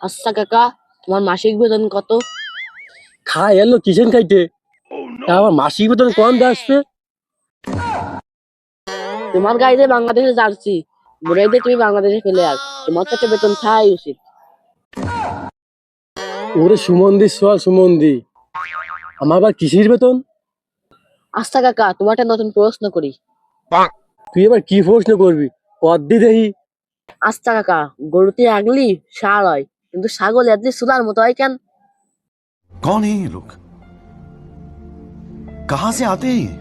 আচ্ছা কাকা, তোমার মাসিক বেতন কত? খাই এলো কিচেন খাইতে। তা আমার মাসিক বেতন কম দিয়ে আসবে। তোমার গাড়িতে বাংলাদেশে যাচ্ছি, বলে দিয়ে তুমি বাংলাদেশে ফেলে আস। তোমার তো একটা বেতন থাকাই উচিত। ওরে সুমন্দি সোয়াল সুমন্দি, আমার আবার কিসের বেতন? আচ্ছা কাকা, তোমার একটা নতুন প্রশ্ন করি। তুই এবার কি প্রশ্ন করবি? কদ্দি দেহি। আচ্ছা কাকা, গরুতে আগলি ষাঁড় হয়, কিন্তু ছাগল এদলি চুলার মতো হয় কেন? कौन है ये लोग? कहां से आते हैं ये?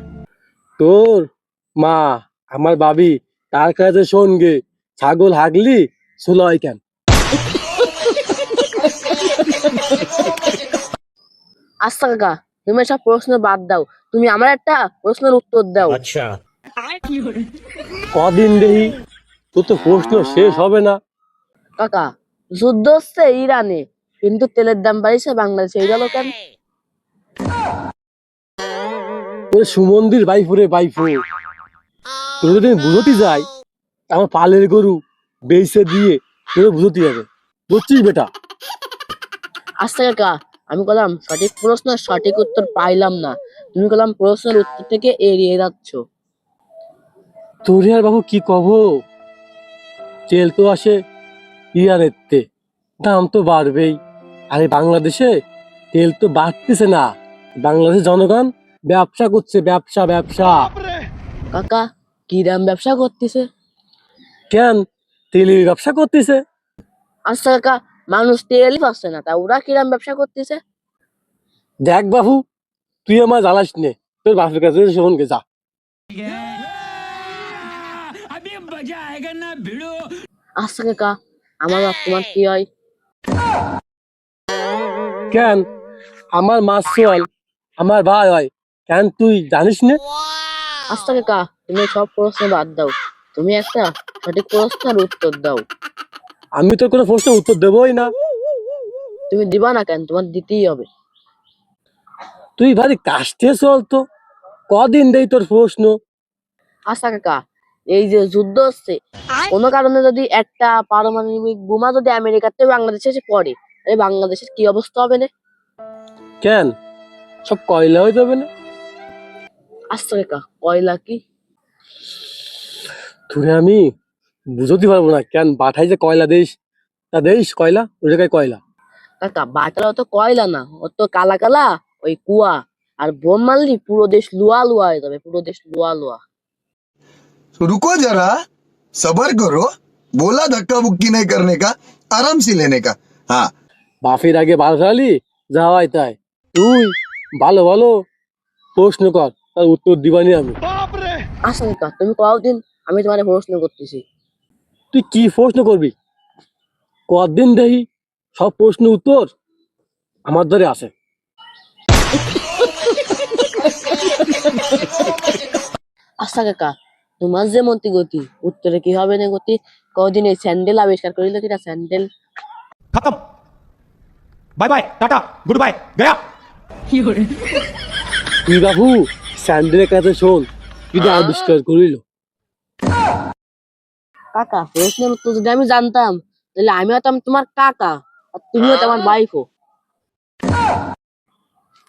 তোর মা, আমার বাবি, তার কাছে শোন গে, ছাগল হাগলি ষোলো হয় কেন? আচ্ছা কাকা, তুমি সব প্রশ্ন বাদ দাও, তুমি আমার একটা প্রশ্নের উত্তর দাও। কদিন দেহি, তোর তো প্রশ্ন শেষ হবে না। কাকা, যুদ্ধ হচ্ছে ইরানে, কিন্তু তেলের দাম বাড়িছে বাংলাদেশে, এই গেল কেন? ওরে সুমন্দির বাইফুরে বাইফু, তোর যদি আমি বুঝতে যাই, আমার পালের গরু বেইসে দিয়ে তোর বুঝতে হবে, বুঝছিস বেটা? আচ্ছা কাকা, আমি বললাম সঠিক প্রশ্ন সঠিক উত্তর পাইলাম না, তুমি বললাম প্রশ্নের উত্তর থেকে এড়িয়ে যাচ্ছ। তোরে আর বাবু কি কব, তেল তো আসে ইয়ারেতে, দাম তো বাড়বেই। আরে বাংলাদেশে তেল তো বাড়তেছে না, বাংলাদেশের জনগণ ব্যবসা করছে, ব্যবসা ব্যবসা। কাকা, কি দাম ব্যবসা করতেছে? কেন? তেলের ব্যবসা করতেছে। আচ্ছা কাকা, মানুষ তেলই পাচ্ছে না, তা ওরা কিরাম ব্যবসা করতেছে? দেখ বাবু, তুই আমার জ্বালাস নে, তোর বাপের কাছে শোন গে যা। আচ্ছা কাকা, আমার বাপ তোমার কি হয়? কেন? আমার মাছ চল, আমার ভাই হয়। কেন তুই জানিস না? আচ্ছা কাকা, তুমি সব প্রশ্ন বাদ দাও, তুমি একটা সঠিক প্রশ্নের উত্তর দাও। আমি তোর কোনো প্রশ্নের উত্তর দেবই না। তুমি দিবা না কেন? তোমার দিতেই হবে। তুই ভারী কাশতে চল তো, কদিন দেই তোর প্রশ্ন। আচ্ছা কাকা, এই যে যুদ্ধ হচ্ছে, কোনো কারণে যদি একটা পারমাণবিক বোমা যদি আমেরিকাতে বাংলাদেশে এসে পড়ে, তাহলে বাংলাদেশের কি অবস্থা হবে না? কেন? সব কয়লা হয়ে যাবে না? আচ্ছা কাকা, কয়লা কি? তোরে আমি বুঝতে পারবো না। কেন বাঠাই যে কয়লা দেশ, তা দেশ কয়লা, ওই জায়গায় কয়লা। কাকা, বাটারা তো কয়লা না, ও তো কালা কালা ওই কুয়া। আর বোম মারলি পুরো দেশ লুয়া লুয়া হয়ে যাবে, পুরো দেশ লুয়া লুয়া। रुको जरा, सबर करो। बोला धक्का बुक्की नहीं करने का, आराम से लेने का। हाँ। বাফের আগে বাল খালি যাওয়াই তাই। তুই ভালো ভালো প্রশ্ন কর, তার উত্তর দিবানি আমি। আচ্ছা কাকা, তুমি কতদিন, আমি তোমার প্রশ্ন করতেছি। তুই কি প্রশ্ন করবি? কদিন দেখি সব প্রশ্ন উত্তর আমার ধরে আসে। আচ্ছা কাকা, তোমার যে মন্ত্রী গতি, উত্তরে কি হবে না গতি? কদিন এই স্যান্ডেল আবিষ্কার করিল কিনা, স্যান্ডেল? खत्म। Bye bye tata good bye गया। তুই বাবু স্যান্ডেলের কাছে শোন, কিন্তু আবিষ্কার করিল। কাকা, প্রশ্নের উত্তর যদি আমি জানতাম, তাহলে আমি হতাম তোমার কাকা, আর তুমি হতো আমার বাইফও।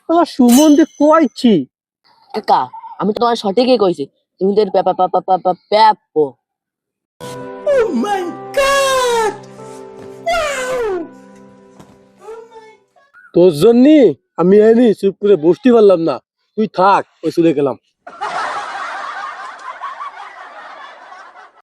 আমার সুমন্দে কয়ছি। কাকা, আমি তো তোমার সঠিকই কইছি, তুমি তো এর প্যাপা প্যাপা প্যাপা প্যাপো। তোর জন্য আমি এনি চুপ করে বসতে পারলাম না। তুই থাক, ওই চলে গেলাম।